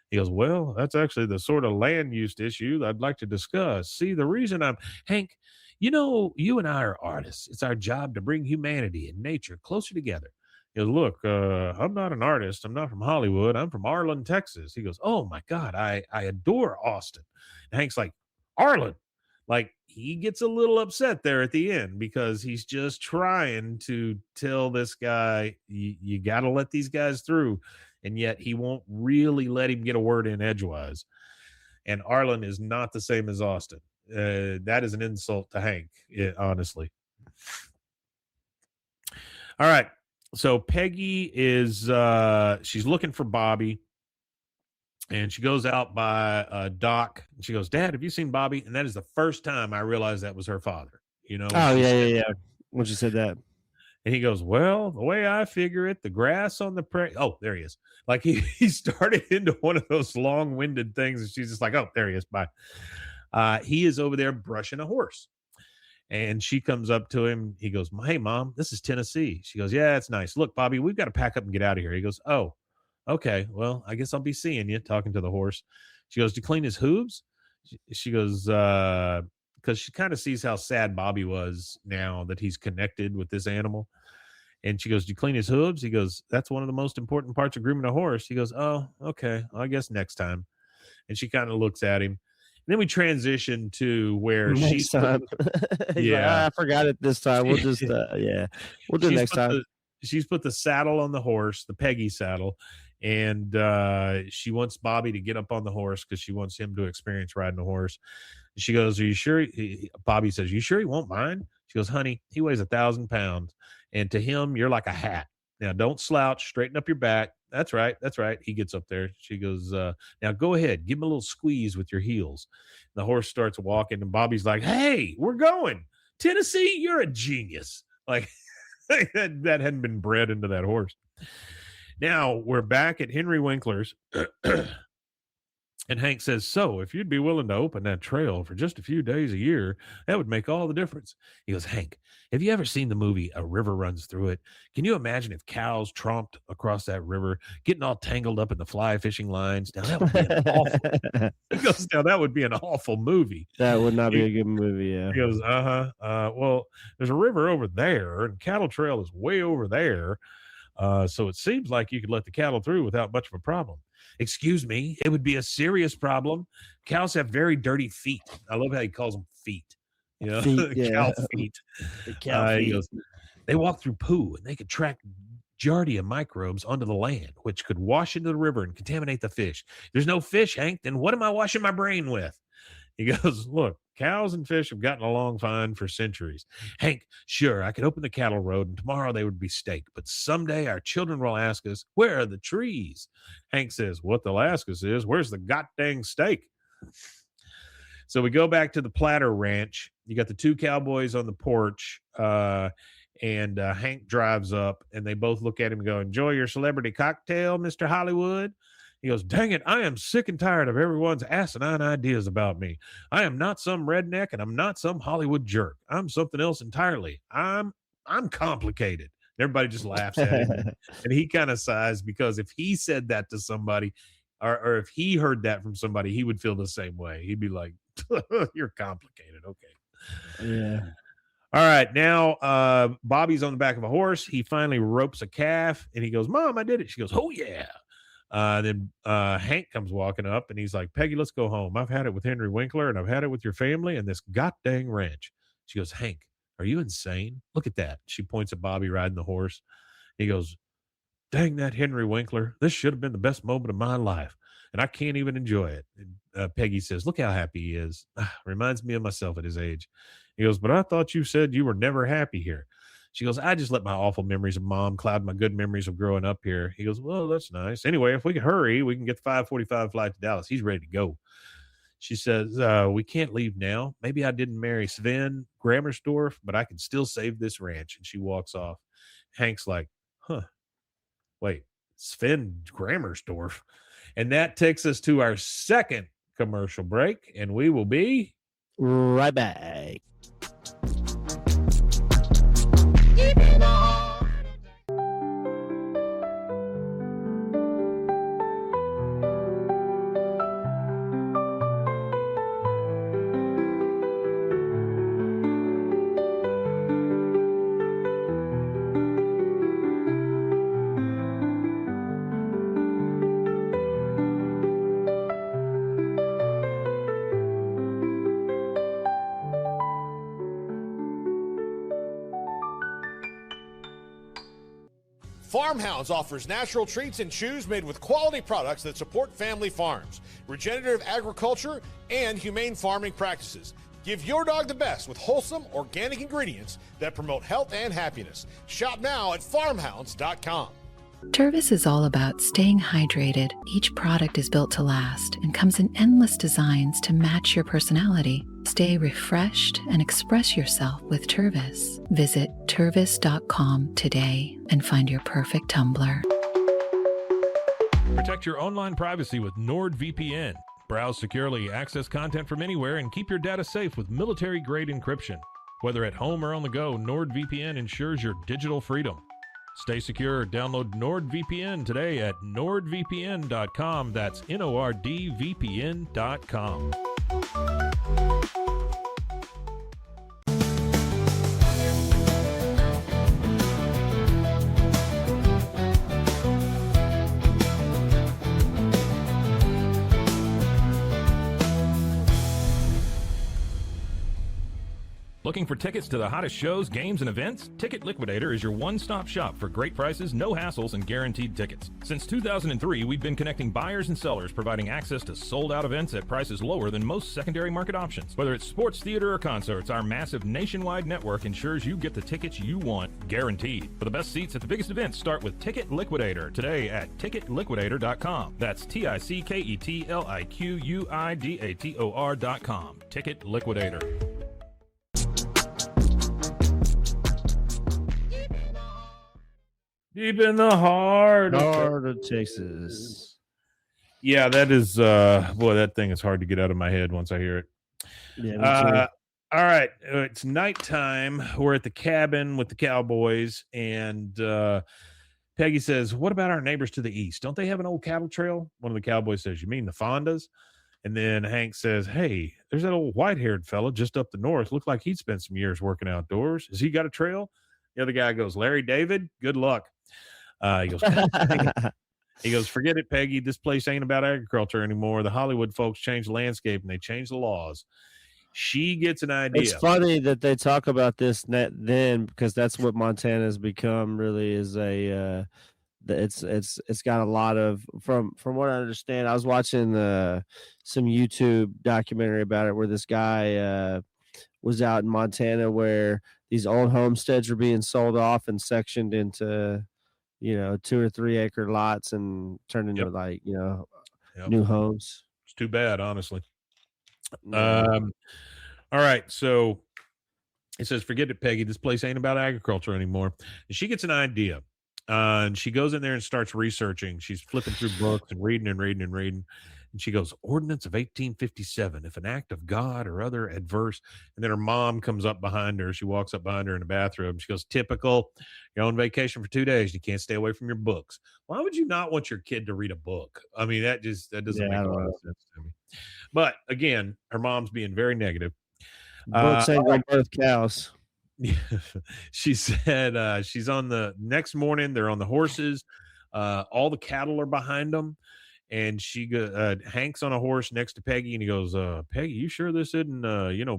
He goes, well, that's actually the sort of land use issue that I'd like to discuss. See, the reason Hank, you know, you and I are artists. It's our job to bring humanity and nature closer together. He goes, look, I'm not an artist. I'm not from Hollywood. I'm from Arlen, Texas. He goes, oh, my God, I adore Austin. And Hank's like, Arlen. Like, he gets a little upset there at the end because he's just trying to tell this guy, you got to let these guys through. And yet he won't really let him get a word in edgewise. And Arlen is not the same as Austin. That is an insult to Hank, honestly. All right. So Peggy is she's looking for Bobby, and she goes out by Doc, and she goes, Dad, have you seen Bobby? And that is the first time I realized that was her father. You know? Oh, yeah. When she said that. And he goes, well, the way I figure it, the grass on the prairie. Oh, there he is. Like he started into one of those long-winded things, and she's just like, oh, there he is. Bye. He is over there brushing a horse. And she comes up to him. He goes, hey, Mom, this is Tennessee. She goes, yeah, it's nice. Look, Bobby, we've got to pack up and get out of here. He goes, oh, okay. Well, I guess I'll be seeing you, talking to the horse. She goes, do you clean his hooves? She goes, because she kind of sees how sad Bobby was now that he's connected with this animal. And she goes, do you clean his hooves? He goes, that's one of the most important parts of grooming a horse. He goes, oh, okay. Well, I guess next time. And she kind of looks at him. And then we transition to where next time. Yeah, like, I forgot it this time. We'll just, we'll do it next time. She's put the saddle on the horse, the Peggy saddle, and she wants Bobby to get up on the horse because she wants him to experience riding a horse. And she goes, are you sure? Bobby says, you sure he won't mind? She goes, honey, he weighs 1,000 pounds. And to him, you're like a hat. Now, don't slouch. Straighten up your back. That's right. That's right. He gets up there. She goes, now go ahead. Give him a little squeeze with your heels. The horse starts walking, and Bobby's like, hey, we're going. Tennessee, you're a genius. Like, that hadn't been bred into that horse. Now, we're back at Henry Winkler's. And Hank says, so if you'd be willing to open that trail for just a few days a year, that would make all the difference. He goes, Hank, have you ever seen the movie A River Runs Through It? Can you imagine if cows tromped across that river, getting all tangled up in the fly fishing lines? Now, that would be an awful. He goes, now, that would be an awful movie. That would not be a good movie, yeah. He goes, well, there's a river over there, and cattle trail is way over there. So it seems like you could let the cattle through without much of a problem. Excuse me, it would be a serious problem. Cows have very dirty feet. I love how he calls them feet. You know, Feet, yeah. cow feet. The cow feet. He goes, they walk through poo, and they could track giardia microbes onto the land, which could wash into the river and contaminate the fish. There's no fish, Hank. Then what am I washing my brain with? He goes, look, cows and fish have gotten along fine for centuries. Hank, sure, I could open the cattle road, and tomorrow they would be staked. But someday our children will ask us, where are the trees? Hank says, what they'll ask us is, where's the goddamn steak? So we go back to the Platter Ranch. You got the two cowboys on the porch, and Hank drives up, and they both look at him and go, enjoy your celebrity cocktail, Mr. Hollywood. He goes, dang it, I am sick and tired of everyone's asinine ideas about me. I am not some redneck, and I'm not some Hollywood jerk. I'm something else entirely. I'm complicated. Everybody just laughs at him. And he kind of sighs, because if he said that to somebody, or if he heard that from somebody, he would feel the same way. He'd be like, you're complicated. Okay. Yeah. All right. Now, Bobby's on the back of a horse. He finally ropes a calf, and he goes, Mom, I did it. She goes, oh, yeah. Then Hank comes walking up, and he's like, Peggy, let's go home. I've had it with Henry Winkler, and I've had it with your family and this goddamn ranch. She goes, Hank, are you insane? Look at that. She points at Bobby riding the horse. He goes, dang that Henry Winkler. This should have been the best moment of my life, and I can't even enjoy it. And, Peggy says, look how happy he is. Reminds me of myself at his age. He goes, but I thought you said you were never happy here. She goes, I just let my awful memories of Mom cloud my good memories of growing up here. He goes, well, that's nice. Anyway, if we can hurry, we can get the 5:45 flight to Dallas. He's ready to go. She says, we can't leave now. Maybe I didn't marry Sven Grammersdorf, but I can still save this ranch. And she walks off. Hank's like, wait, Sven Grammersdorf. And that takes us to our second commercial break, and we will be right back. Farmhounds offers natural treats and chews made with quality products that support family farms, regenerative agriculture, and humane farming practices. Give your dog the best with wholesome, organic ingredients that promote health and happiness. Shop now at farmhounds.com. Tervis is all about staying hydrated. Each product is built to last and comes in endless designs to match your personality. Stay refreshed and express yourself with Tervis. Visit tervis.com today and find your perfect tumbler. Protect your online privacy with NordVPN. Browse securely, access content from anywhere, and keep your data safe with military-grade encryption. Whether at home or on the go, NordVPN ensures your digital freedom. Stay secure. Download NordVPN today at nordvpn.com. That's NORDVPN.com. Looking for tickets to the hottest shows, games, and events? Ticket Liquidator is your one-stop shop for great prices, no hassles, and guaranteed tickets. Since 2003, we've been connecting buyers and sellers, providing access to sold-out events at prices lower than most secondary market options. Whether it's sports, theater, or concerts, our massive nationwide network ensures you get the tickets you want, guaranteed. For the best seats at the biggest events, start with Ticket Liquidator today at ticketliquidator.com. That's TICKETLIQUIDATOR.com. Ticket Liquidator. Deep in the heart of Texas. Yeah, that is boy, that thing is hard to get out of my head once I hear it. Yeah, all right, it's nighttime. We're at the cabin with the cowboys, and Peggy says, "What about our neighbors to the east? Don't they have an old cattle trail?" One of the cowboys says, "You mean the Fondas?" And then Hank says, "Hey, there's that old white-haired fella just up the north. Looked like he'd spent some years working outdoors. Has he got a trail?" The other guy goes, "Larry David, good luck." He goes, "God dang it." He goes, "Forget it, Peggy. This place ain't about agriculture anymore. The Hollywood folks changed the landscape and they changed the laws." She gets an idea. It's funny that they talk about this then, because that's what Montana's become. Really, is a it's got a lot of from what I understand. I was watching some YouTube documentary about it where this guy was out in Montana where these old homesteads were being sold off and sectioned into 2 or 3 acre lots and turned into new homes. It's too bad, honestly. Yeah. All right, so it says, "Forget it, Peggy. This place ain't about agriculture anymore." And she gets an idea, and she goes in there and starts researching. She's flipping through books and reading and reading and reading. And she goes, "Ordinance of 1857, if an act of God or other adverse." And then her mom comes up behind her. She walks up behind her in the bathroom. She goes, "Typical. You're on vacation for 2 days. You can't stay away from your books." Why would you not want your kid to read a book? I mean, that doesn't make a lot of sense to me. But again, her mom's being very negative. Books ain't gonna birth cows. She said she's on the next morning. They're on the horses. All the cattle are behind them. And Hank's on a horse next to Peggy, and he goes, "Peggy, you sure this isn't,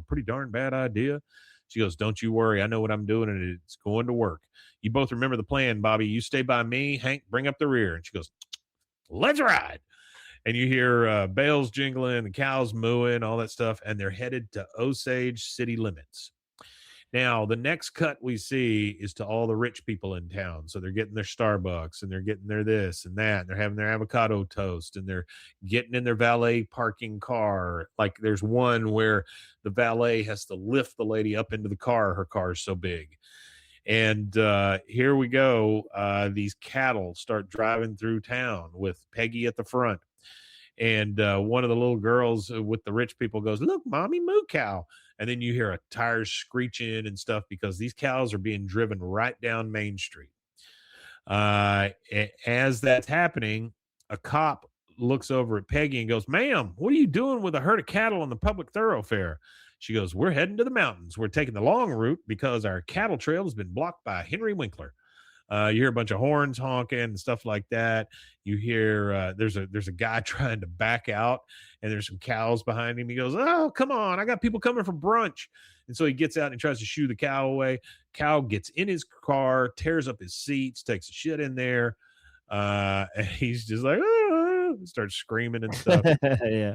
pretty darn bad idea?" She goes, "Don't you worry. I know what I'm doing, and it's going to work. You both remember the plan, Bobby. You stay by me. Hank, bring up the rear." And she goes, "Let's ride." And you hear bells jingling, the cows mooing, all that stuff, and they're headed to Osage city limits. Now, the next cut we see is to all the rich people in town. So they're getting their Starbucks, and they're getting their this and that, and they're having their avocado toast, and they're getting in their valet parking car. Like there's one where the valet has to lift the lady up into the car. Her car is so big. And here we go. These cattle start driving through town with Peggy at the front. And one of the little girls with the rich people goes, "Look, Mommy, moo cow." And then you hear a tires screeching and stuff because these cows are being driven right down Main Street. As that's happening, a cop looks over at Peggy and goes, "Ma'am, what are you doing with a herd of cattle on the public thoroughfare?" She goes, "We're heading to the mountains. We're taking the long route because our cattle trail has been blocked by Henry Winkler." You hear a bunch of horns honking and stuff like that. You hear there's a guy trying to back out, and there's some cows behind him. He goes, "Oh, come on. I got people coming for brunch." And so he gets out and he tries to shoo the cow away. Cow gets in his car, tears up his seats, takes a shit in there. And he's just like, starts screaming and stuff. Yeah.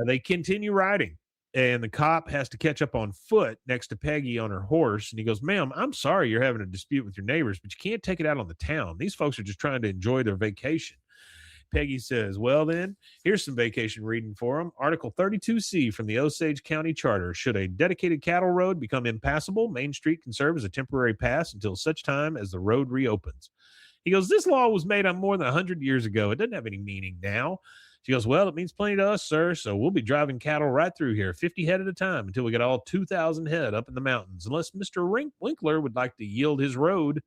They continue riding. And the cop has to catch up on foot next to Peggy on her horse. And he goes, "Ma'am, I'm sorry you're having a dispute with your neighbors, but you can't take it out on the town. These folks are just trying to enjoy their vacation." Peggy says, "Well, then, here's some vacation reading for them. Article 32C from the Osage County Charter. Should a dedicated cattle road become impassable, Main Street can serve as a temporary pass until such time as the road reopens." He goes, "This law was made up more than 100 years ago. It doesn't have any meaning now." She goes, "Well, it means plenty to us, sir. So we'll be driving cattle right through here, 50 head at a time, until we get all 2,000 head up in the mountains, unless Mr. Winkler would like to yield his road."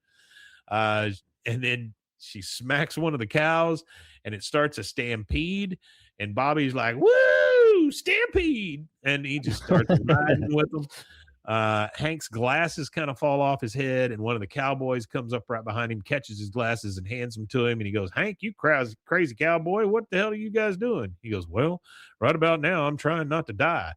And then she smacks one of the cows, and it starts a stampede. And Bobby's like, "Woo, stampede!" And he just starts riding with them. Hank's glasses kind of fall off his head, and one of the cowboys comes up right behind him, catches his glasses and hands them to him. And he goes, "Hank, you crazy cowboy, what the hell are you guys doing?" He goes, "Well, right about now, I'm trying not to die."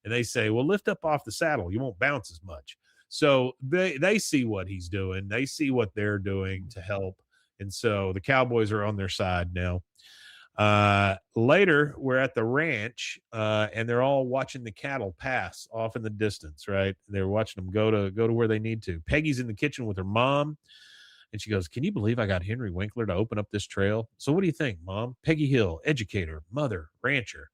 And they say, well, lift up off the saddle. You won't bounce as much. So they see what he's doing. They see what they're doing to help. And so the Cowboys are on their side now. Later, we're at the ranch, and they're all watching the cattle pass off in the distance, right? They're watching them go to where they need to. Peggy's in the kitchen with her mom, and she goes, can you believe I got Henry Winkler to open up this trail? So what do you think, Mom? Peggy Hill, educator, mother, rancher.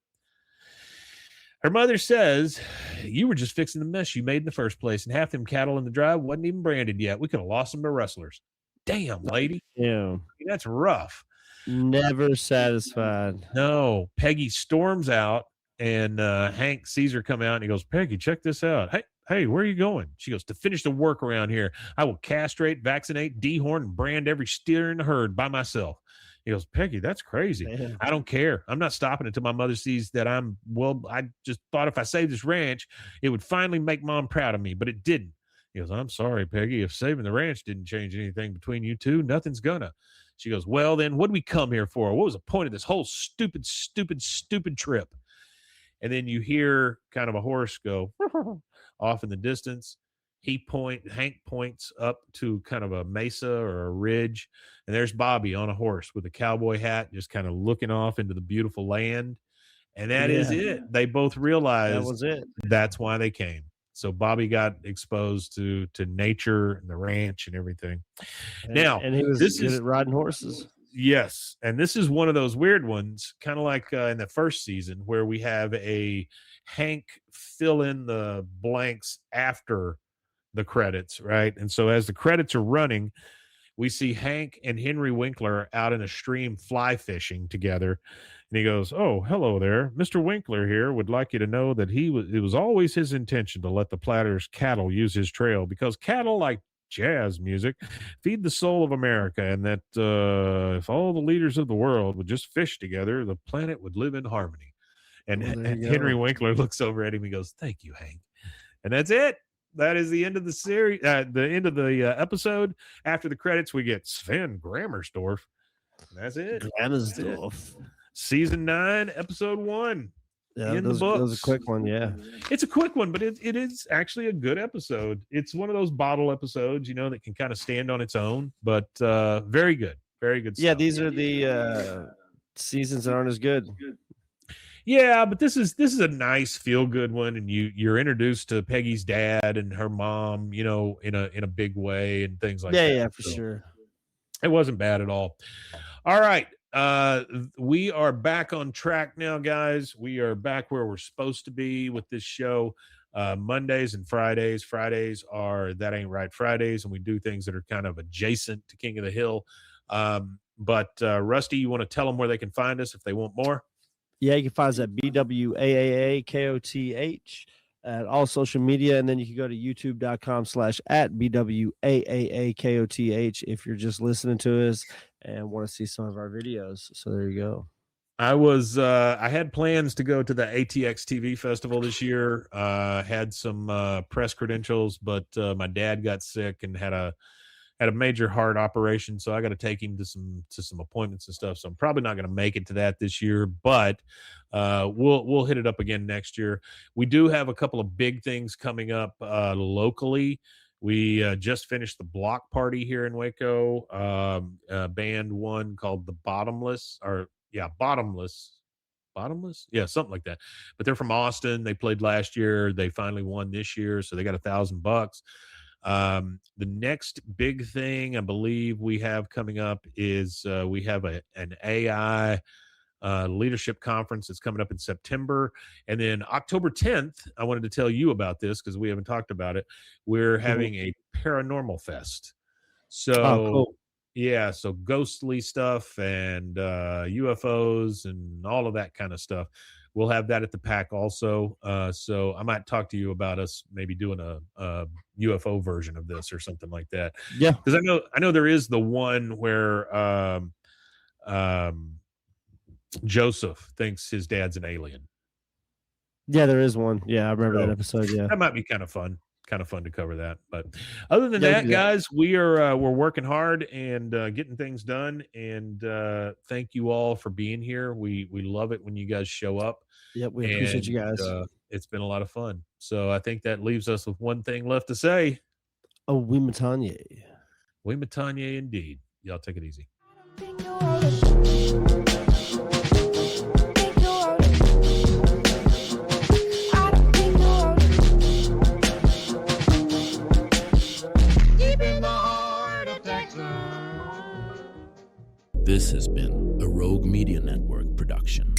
Her mother says, you were just fixing the mess you made in the first place, and half them cattle in the drive wasn't even branded yet. We could have lost them to rustlers. Damn, lady. Yeah. That's rough. Never satisfied. No. Peggy storms out, and Hank sees her come out, and he goes, Peggy, check this out. Hey, where are you going? She goes, to finish the work around here, I will castrate, vaccinate, dehorn, and brand every steer in the herd by myself. He goes, Peggy, that's crazy. Man. I don't care. I'm not stopping until my mother sees that I just thought if I saved this ranch, it would finally make Mom proud of me, but it didn't. He goes, I'm sorry, Peggy. If saving the ranch didn't change anything between you two, nothing's gonna. She goes, well, then what did we come here for? What was the point of this whole stupid trip? And then you hear kind of a horse go off in the distance. Hank points up to kind of a mesa or a ridge, and there's Bobby on a horse with a cowboy hat, just kind of looking off into the beautiful land. And that is it. They both realized that was it. That's why they came. So Bobby got exposed to nature and the ranch and everything. And he was good at riding horses. Yes. And this is one of those weird ones, kind of like in the first season, where we have a Hank fill in the blanks after the credits, right? And so as the credits are running, we see Hank and Henry Winkler out in a stream fly fishing together. And he goes, oh, hello there. Mr. Winkler here would like you to know that it was always his intention to let the Platter's cattle use his trail, because cattle, like jazz music, feed the soul of America, and that if all the leaders of the world would just fish together, the planet would live in harmony. And Henry Winkler looks over at him. He goes, thank you, Hank. And that's it. That is the end of the series, the end of the episode. After the credits, we get Sven Grammersdorf. That's it. Grammersdorf. Season 9, episode 1. Yeah, in the books. That was a quick one, yeah. It's a quick one, but it is actually a good episode. It's one of those bottle episodes, that can kind of stand on its own, but very good. Very good stuff. Yeah, these are the seasons that aren't as good. Yeah, but this is a nice feel-good one, and you're introduced to Peggy's dad and her mom, in a big way and things like that. Yeah, for sure. It wasn't bad at all. All right. We are back on track now, guys. We are back where we're supposed to be with this show. Mondays and Fridays. Fridays are That Ain't Right Fridays, and we do things that are kind of adjacent to King of the Hill. But Rusty, you want to tell them where they can find us if they want more? Yeah, you can find us at BWAAAKOTH at all social media, and then you can go to youtube.com/@BWAAAKOTH if you're just listening to us and want to see some of our videos. So there you go. I had plans to go to the ATX TV festival this year. Had some press credentials, but my dad got sick and had a major heart operation, so I got to take him to some appointments and stuff. So I'm probably not going to make it to that this year, but we'll hit it up again next year. We do have a couple of big things coming up locally. We just finished the block party here in Waco. Band one called the Bottomless, yeah, something like that. But they're from Austin. They played last year. They finally won this year, so they got $1,000. The next big thing I believe we have coming up is we have an AI leadership conference that's coming up in September. And then October 10th, I wanted to tell you about this because we haven't talked about it. We're having a paranormal fest. So cool. Yeah, so ghostly stuff and UFOs and all of that kind of stuff. We'll have that at the PAC also. So I might talk to you about us maybe doing a UFO version of this or something like that. Yeah, because I know there is the one where Joseph thinks his dad's an alien. Yeah, there is one. Yeah, I remember that episode. Yeah, that might be kind of fun. kind of fun to cover that. But other than that, guys, we're working hard and getting things done. And thank you all for being here. We love it when you guys show up. Yep, we appreciate you guys. It's been a lot of fun. So I think that leaves us with one thing left to say. Oh, we matanye. We matanye indeed. Y'all take it easy. This has been a Rogue Media Network production.